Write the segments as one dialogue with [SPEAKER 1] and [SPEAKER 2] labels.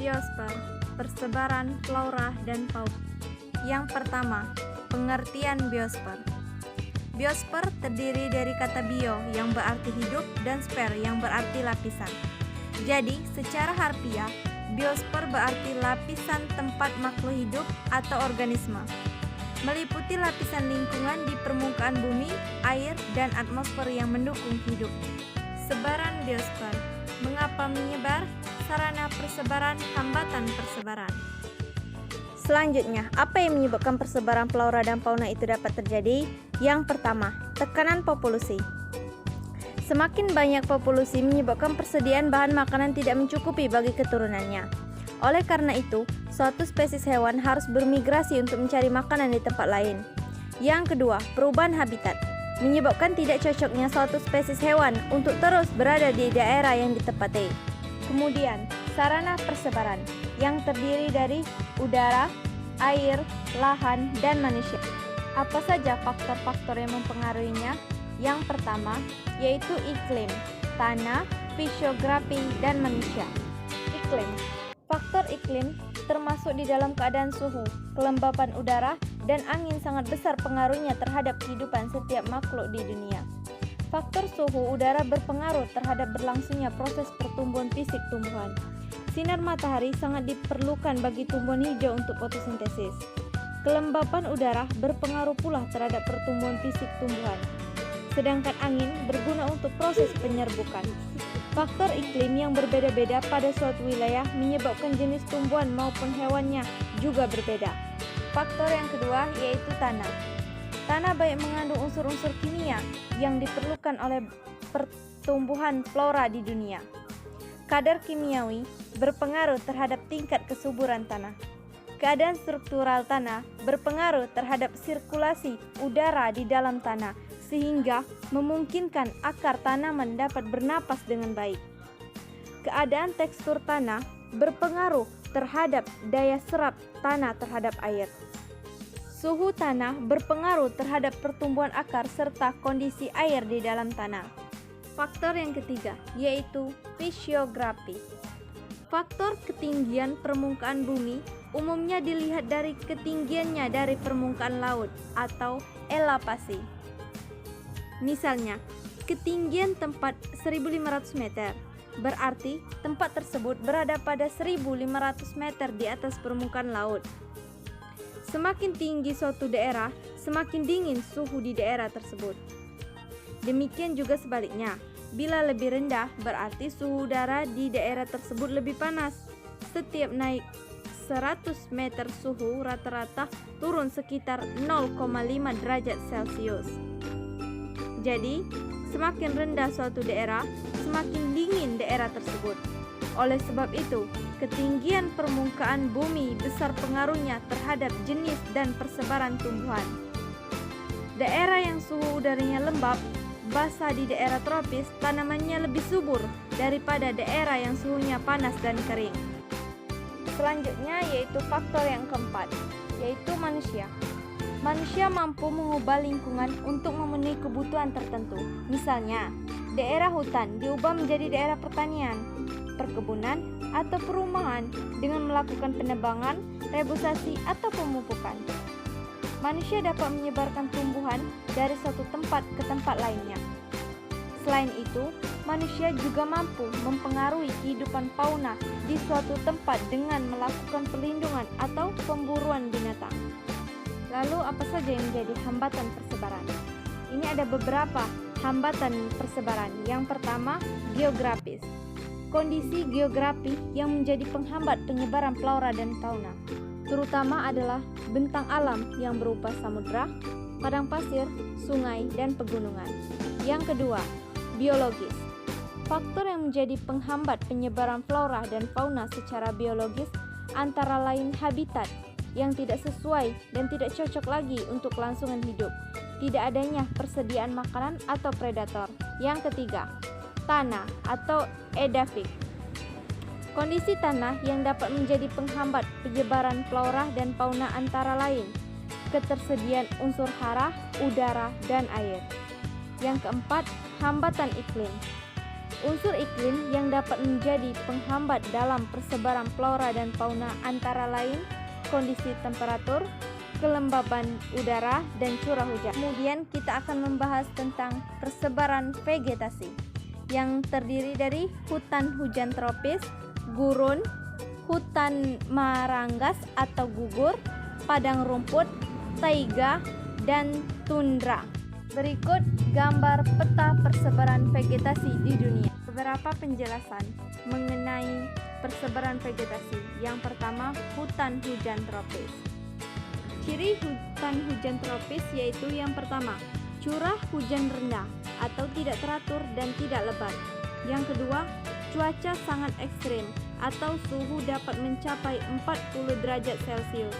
[SPEAKER 1] Biosfer, persebaran flora dan fauna. Yang pertama, pengertian biosfer. Biosfer terdiri dari kata bio yang berarti hidup dan sfer yang berarti lapisan. Jadi, secara harfiah, biosfer berarti lapisan tempat makhluk hidup atau organisme, meliputi lapisan lingkungan di permukaan bumi, air, dan atmosfer yang mendukung hidup. Sebaran biosfer. Mengapa menyebar? Sarana persebaran, hambatan persebaran. Selanjutnya, apa yang menyebabkan persebaran flora dan fauna itu dapat terjadi? Yang pertama, tekanan populasi. Semakin banyak populasi menyebabkan persediaan bahan makanan tidak mencukupi bagi keturunannya. Oleh karena itu, suatu spesies hewan harus bermigrasi untuk mencari makanan di tempat lain. Yang kedua, perubahan habitat. Menyebabkan tidak cocoknya suatu spesies hewan untuk terus berada di daerah yang ditempati. Kemudian, sarana persebaran yang terdiri dari udara, air, lahan, dan manusia. Apa saja faktor-faktor yang mempengaruhinya? Yang pertama, yaitu iklim, tanah, fisiografi, dan manusia. Iklim. Faktor iklim termasuk di dalam keadaan suhu, kelembapan udara, dan angin sangat besar pengaruhnya terhadap kehidupan setiap makhluk di dunia. Faktor suhu udara berpengaruh terhadap berlangsungnya proses pertumbuhan fisik tumbuhan. Sinar matahari sangat diperlukan bagi tumbuhan hijau untuk fotosintesis. Kelembapan udara berpengaruh pula terhadap pertumbuhan fisik tumbuhan. Sedangkan angin berguna untuk proses penyerbukan. Faktor iklim yang berbeda-beda pada suatu wilayah menyebabkan jenis tumbuhan maupun hewannya juga berbeda. Faktor yang kedua yaitu tanah. Tanah baik mengandung unsur-unsur kimia yang diperlukan oleh pertumbuhan flora di dunia. Kadar kimiawi berpengaruh terhadap tingkat kesuburan tanah. Keadaan struktural tanah berpengaruh terhadap sirkulasi udara di dalam tanah, sehingga memungkinkan akar tanaman dapat bernapas dengan baik. Keadaan tekstur tanah berpengaruh terhadap daya serap tanah terhadap air. Suhu tanah berpengaruh terhadap pertumbuhan akar serta kondisi air di dalam tanah. Faktor yang ketiga yaitu fisiografi. Faktor ketinggian permukaan bumi umumnya dilihat dari ketinggiannya dari permukaan laut atau elevasi. Misalnya, ketinggian tempat 1.500 meter, berarti tempat tersebut berada pada 1.500 meter di atas permukaan laut. Semakin tinggi suatu daerah, semakin dingin suhu di daerah tersebut. Demikian juga sebaliknya, bila lebih rendah berarti suhu udara di daerah tersebut lebih panas. Setiap naik 100 meter suhu rata-rata turun sekitar 0,5 derajat Celcius. Jadi, semakin rendah suatu daerah, semakin dingin daerah tersebut. Oleh sebab itu, ketinggian permukaan bumi besar pengaruhnya terhadap jenis dan persebaran tumbuhan. Daerah yang suhu udaranya lembab, basah di daerah tropis, tanamannya lebih subur daripada daerah yang suhunya panas dan kering. Selanjutnya yaitu faktor yang keempat, yaitu manusia. Manusia mampu mengubah lingkungan untuk memenuhi kebutuhan tertentu. Misalnya, daerah hutan diubah menjadi daerah pertanian, perkebunan, atau perumahan dengan melakukan penebangan, rebusasi, atau pemupukan. Manusia dapat menyebarkan tumbuhan dari satu tempat ke tempat lainnya. Selain itu, manusia juga mampu mempengaruhi kehidupan fauna di suatu tempat dengan melakukan perlindungan atau pemburuan binatang. Lalu apa saja yang menjadi hambatan persebaran? Ini ada beberapa hambatan persebaran. Yang pertama, geografis. Kondisi geografi yang menjadi penghambat penyebaran flora dan fauna, terutama adalah bentang alam yang berupa samudra, padang pasir, sungai, dan pegunungan. Yang kedua, biologis. Faktor yang menjadi penghambat penyebaran flora dan fauna secara biologis antara lain habitat yang tidak sesuai dan tidak cocok lagi untuk kelangsungan hidup, tidak adanya persediaan makanan atau predator. Yang ketiga, tanah atau edafik. Kondisi tanah yang dapat menjadi penghambat penyebaran flora dan fauna antara lain ketersediaan unsur hara, udara, dan air. Yang keempat, hambatan iklim. Unsur iklim yang dapat menjadi penghambat dalam persebaran flora dan fauna antara lain kondisi temperatur, kelembaban udara, dan curah hujan. Kemudian kita akan membahas tentang persebaran vegetasi yang terdiri dari hutan hujan tropis, gurun, hutan maranggas atau gugur, padang rumput, taiga, dan tundra. Berikut gambar peta persebaran vegetasi di dunia. Beberapa penjelasan mengenai persebaran vegetasi. Yang pertama, hutan hujan tropis. Ciri hutan hujan tropis yaitu yang pertama, curah hujan rendah atau tidak teratur dan tidak lebat. Yang kedua, cuaca sangat ekstrim atau suhu dapat mencapai 40 derajat Celcius.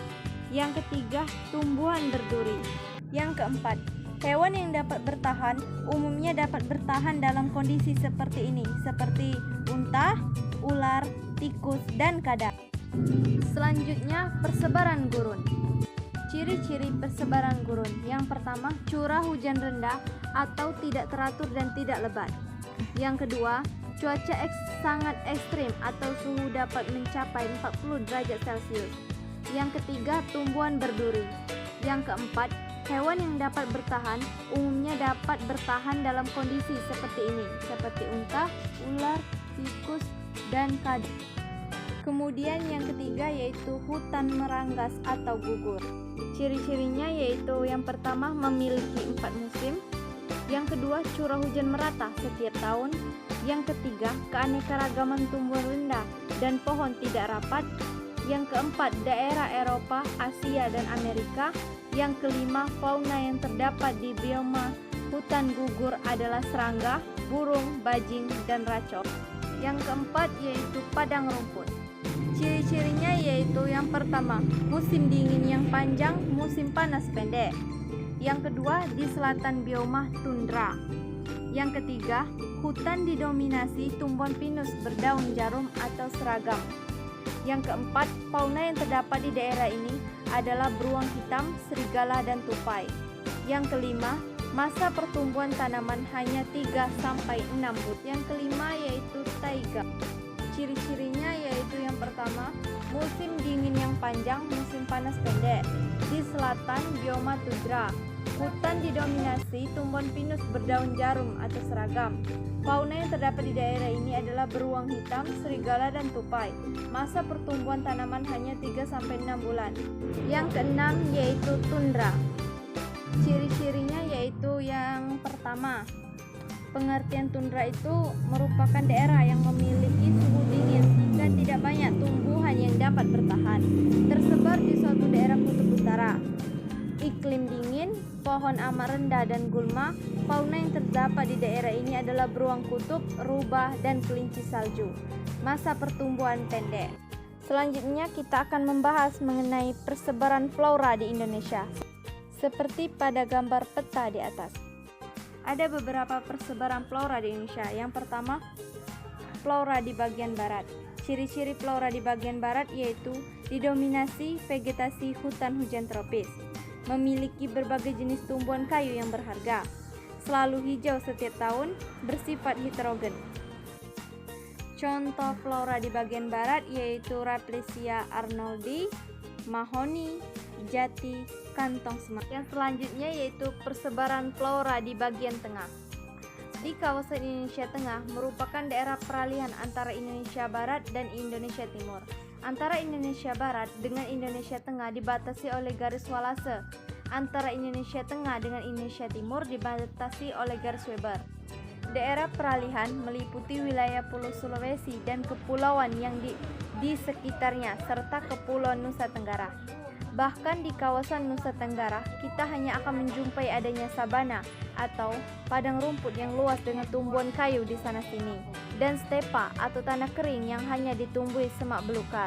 [SPEAKER 1] Yang ketiga, tumbuhan berduri. Yang keempat, hewan yang dapat bertahan umumnya dapat bertahan dalam kondisi seperti ini, seperti unta, ular, tikus, dan kadal. Selanjutnya, persebaran gurun. Ciri-ciri persebaran gurun. Yang pertama, curah hujan rendah atau tidak teratur dan tidak lebat. Yang kedua, cuaca sangat ekstrim atau suhu dapat mencapai 40 derajat Celcius. Yang ketiga, tumbuhan berduri. Yang keempat, hewan yang dapat bertahan umumnya dapat bertahan dalam kondisi seperti ini, seperti unta, ular, tikus, dan kadal. Kemudian yang ketiga yaitu hutan meranggas atau gugur. Ciri-cirinya yaitu yang pertama memiliki 4 musim, yang kedua curah hujan merata setiap tahun, yang ketiga keanekaragaman tumbuhan rendah dan pohon tidak rapat, yang keempat daerah Eropa, Asia, dan Amerika, yang kelima fauna yang terdapat di bioma hutan gugur adalah serangga, burung, bajing, dan racun. Yang keempat yaitu padang rumput. Ciri-cirinya yaitu yang pertama, musim dingin yang panjang, musim panas pendek. Yang kedua, di selatan bioma tundra. Yang ketiga, hutan didominasi tumbuhan pinus berdaun jarum atau seragam. Yang keempat, fauna yang terdapat di daerah ini adalah beruang hitam, serigala, dan tupai. Yang kelima, masa pertumbuhan tanaman hanya 3-6 bulan. Yang kelima yaitu taiga. Ciri-cirinya yaitu yang pertama, musim dingin yang panjang, musim panas pendek. Di selatan bioma tundra, hutan didominasi tumbuhan pinus berdaun jarum atau seragam. Fauna yang terdapat di daerah ini adalah beruang hitam, serigala, dan tupai. Masa pertumbuhan tanaman hanya 3-6 bulan. Yang keenam yaitu tundra. Ciri-cirinya yaitu yang pertama, pengertian tundra itu merupakan daerah yang memiliki suhu dingin dan tidak banyak tumbuhan yang dapat bertahan, tersebar di suatu daerah kutub utara. Iklim dingin, pohon amat rendah dan gulma. Fauna yang terdapat di daerah ini adalah beruang kutub, rubah, dan kelinci salju. Masa pertumbuhan pendek. Selanjutnya kita akan membahas mengenai persebaran flora di Indonesia, seperti pada gambar peta di atas. Ada beberapa persebaran flora di Indonesia. Yang pertama, flora di bagian barat. Ciri-ciri flora di bagian barat yaitu didominasi vegetasi hutan hujan tropis, memiliki berbagai jenis tumbuhan kayu yang berharga, selalu hijau setiap tahun, bersifat heterogen. Contoh flora di bagian barat yaitu Rafflesia arnoldi, mahoni, jati, kantong semak. Yang selanjutnya yaitu persebaran flora di bagian tengah. Di kawasan Indonesia Tengah merupakan daerah peralihan antara Indonesia Barat dan Indonesia Timur. Antara Indonesia Barat dengan Indonesia Tengah dibatasi oleh garis Wallace. Antara Indonesia Tengah dengan Indonesia Timur dibatasi oleh garis Weber. Daerah peralihan meliputi wilayah Pulau Sulawesi dan kepulauan yang di sekitarnya serta Kepulauan Nusa Tenggara. Bahkan di kawasan Nusa Tenggara, kita hanya akan menjumpai adanya sabana atau padang rumput yang luas dengan tumbuhan kayu di sana-sini, dan stepa atau tanah kering yang hanya ditumbuhi semak belukar.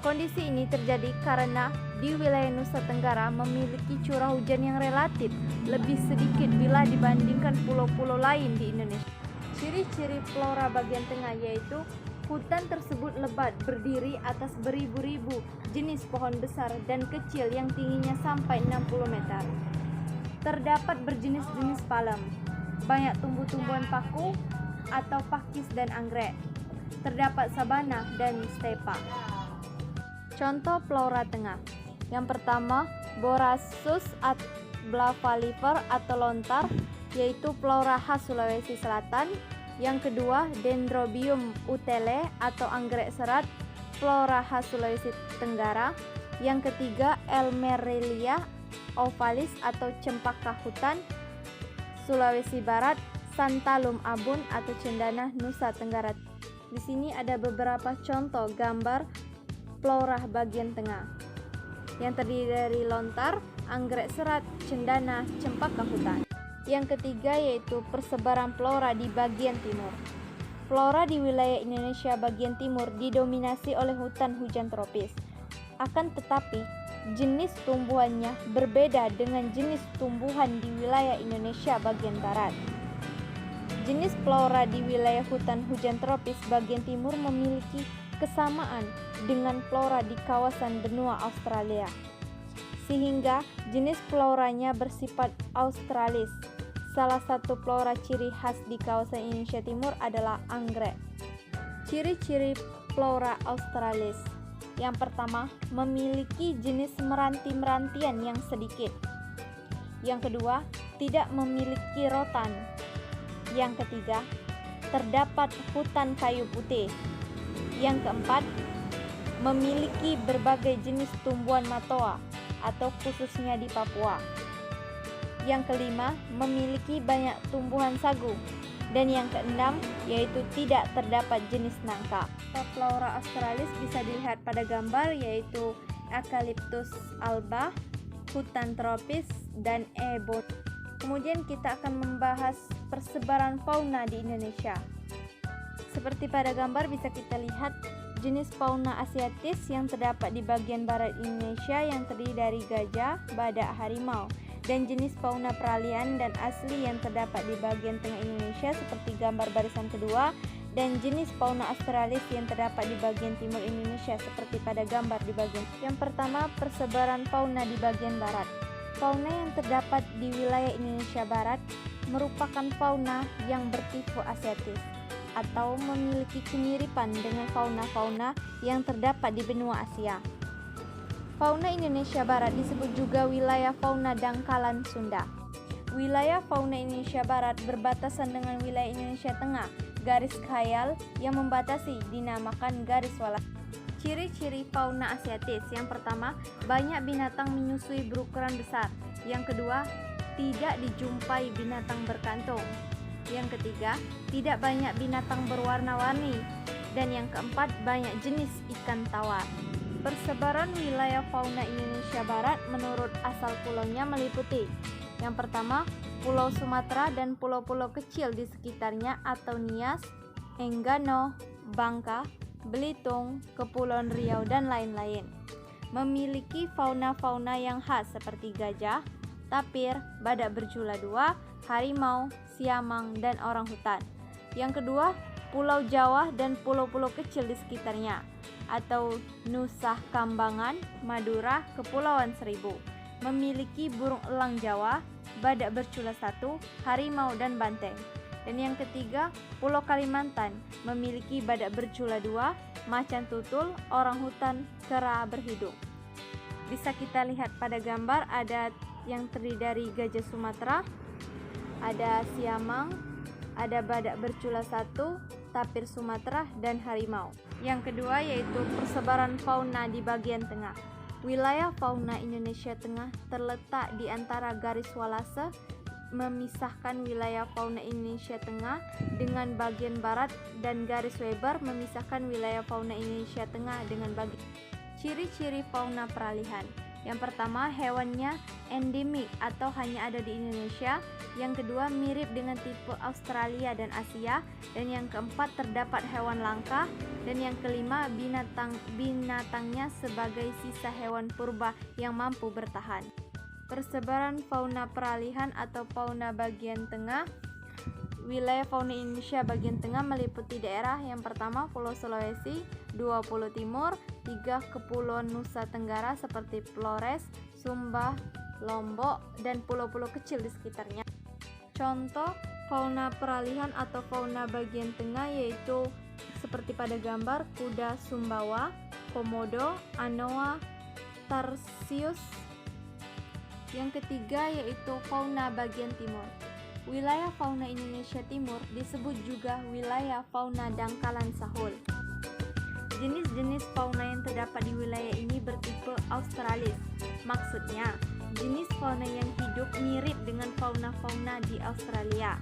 [SPEAKER 1] Kondisi ini terjadi karena di wilayah Nusa Tenggara memiliki curah hujan yang relatif lebih sedikit bila dibandingkan pulau-pulau lain di Indonesia. Ciri-ciri flora bagian tengah yaitu hutan tersebut lebat, berdiri atas beribu-ribu jenis pohon besar dan kecil yang tingginya sampai 60 meter. Terdapat berjenis-jenis palem, banyak tumbuh-tumbuhan paku, atau pakis dan anggrek. Terdapat sabana dan stepa. Contoh flora tengah. Yang pertama, Borassus blavalifer atau lontar, yaitu flora khas Sulawesi Selatan. Yang kedua, Dendrobium utele atau anggrek serat, flora khas Sulawesi Tenggara. Yang ketiga, Elmerelia ovalis atau cempaka hutan Sulawesi Barat, Santalum abun atau cendana Nusa Tenggara. Di sini ada beberapa contoh gambar flora bagian tengah yang terdiri dari lontar, anggrek serat, cendana, cempaka hutan. Yang ketiga yaitu persebaran flora di bagian timur. Flora di wilayah Indonesia bagian timur didominasi oleh hutan hujan tropis. Akan tetapi, jenis tumbuhannya berbeda dengan jenis tumbuhan di wilayah Indonesia bagian barat. Jenis flora di wilayah hutan hujan tropis bagian timur memiliki kesamaan dengan flora di kawasan benua Australia, sehingga jenis floranya bersifat australis. Salah satu flora ciri khas di kawasan Indonesia Timur adalah anggrek. Ciri-ciri flora australis. Yang pertama, memiliki jenis meranti-merantian yang sedikit. Yang kedua, tidak memiliki rotan. Yang ketiga, terdapat hutan kayu putih. Yang keempat, memiliki berbagai jenis tumbuhan matoa atau khususnya di Papua. Yang kelima, memiliki banyak tumbuhan sagu. Dan yang keenam, yaitu tidak terdapat jenis nangka. Flora australis bisa dilihat pada gambar, yaitu Eucalyptus alba, hutan tropis, dan ebon. Kemudian kita akan membahas persebaran fauna di Indonesia. Seperti pada gambar bisa kita lihat jenis fauna asiatis yang terdapat di bagian barat Indonesia yang terdiri dari gajah, badak, harimau, dan jenis fauna peralihan dan asli yang terdapat di bagian tengah Indonesia seperti gambar barisan kedua, dan jenis fauna australis yang terdapat di bagian timur Indonesia seperti pada gambar di bagian. Yang pertama, persebaran fauna di bagian barat. Fauna yang terdapat di wilayah Indonesia Barat merupakan fauna yang bertipe asiatis atau memiliki kemiripan dengan fauna-fauna yang terdapat di benua Asia. Fauna Indonesia Barat disebut juga wilayah fauna dangkalan Sunda. Wilayah fauna Indonesia Barat berbatasan dengan wilayah Indonesia Tengah. Garis khayal yang membatasi dinamakan garis walas. Ciri-ciri fauna asiatis. Yang pertama, banyak binatang menyusui berukuran besar. Yang kedua, tidak dijumpai binatang berkantung. Yang ketiga, tidak banyak binatang berwarna-warni. Dan yang keempat, banyak jenis ikan tawar. Persebaran wilayah fauna Indonesia Barat menurut asal pulaunya meliputi: yang pertama, Pulau Sumatera dan pulau-pulau kecil di sekitarnya atau Nias, Enggano, Bangka, Belitung, Kepulauan Riau, dan lain-lain. Memiliki fauna-fauna yang khas seperti gajah, tapir, badak berjula dua, harimau, siamang, dan orang hutan. Yang kedua, Pulau Jawa dan pulau-pulau kecil di sekitarnya atau Nusa Kambangan, Madura, Kepulauan Seribu. Memiliki burung elang Jawa, badak bercula satu, harimau, dan banteng. Dan yang ketiga, Pulau Kalimantan memiliki badak bercula dua, macan tutul, orang hutan, kera berhidung. Bisa kita lihat pada gambar ada yang terdiri dari gajah Sumatera, ada siamang, ada badak bercula satu, tapir Sumatera, dan harimau. Yang kedua yaitu persebaran fauna di bagian tengah. Wilayah fauna Indonesia Tengah terletak di antara garis walase memisahkan wilayah fauna Indonesia Tengah dengan bagian barat dan garis Weber memisahkan wilayah fauna Indonesia Tengah dengan bagian. Ciri-ciri fauna peralihan. Yang pertama, hewannya endemik atau hanya ada di Indonesia. Yang kedua, mirip dengan tipe Australia dan Asia. Dan yang keempat, terdapat hewan langka. Dan yang kelima, binatangnya sebagai sisa hewan purba yang mampu bertahan. Persebaran fauna peralihan atau fauna bagian tengah. Wilayah fauna Indonesia bagian tengah meliputi daerah yang pertama Pulau Sulawesi, 2 Pulau Timur, 3 Kepulauan Nusa Tenggara seperti Flores, Sumba, Lombok, dan pulau-pulau kecil di sekitarnya. Contoh Fauna peralihan atau fauna bagian tengah yaitu seperti pada gambar kuda Sumbawa, komodo, anoa, tarsius. Yang ketiga yaitu fauna bagian timur. Wilayah fauna Indonesia Timur disebut juga wilayah fauna dangkalan Sahul. Jenis-jenis fauna yang terdapat di wilayah ini bertipe Australis. Maksudnya, jenis fauna yang hidup mirip dengan fauna-fauna di Australia.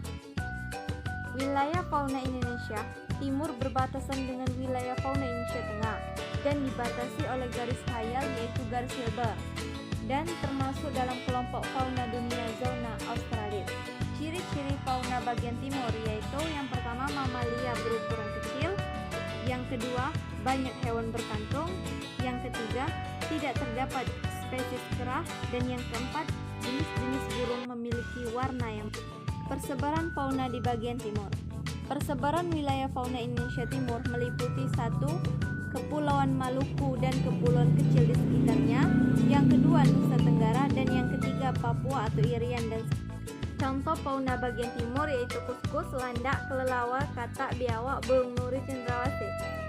[SPEAKER 1] Wilayah fauna Indonesia Timur berbatasan dengan wilayah fauna Indonesia Tengah dan dibatasi oleh garis khayal yaitu garis Hilbert dan termasuk dalam kelompok fauna dunia zona Australis. Ciri-ciri fauna bagian timur yaitu yang pertama mamalia berukuran kecil, yang kedua banyak hewan berkantung, yang ketiga tidak terdapat spesies kerah, dan yang keempat jenis-jenis burung memiliki warna yang persebaran fauna di bagian timur. Persebaran wilayah fauna Indonesia Timur meliputi 1. Kepulauan Maluku dan kepulauan kecil di sekitarnya, yang kedua Nusa Tenggara, dan yang ketiga Papua atau Irian dan contoh fauna bagian timur yaitu kuskus, landak, kelelawar, katak, biawak, burung nuri, cendrawasih.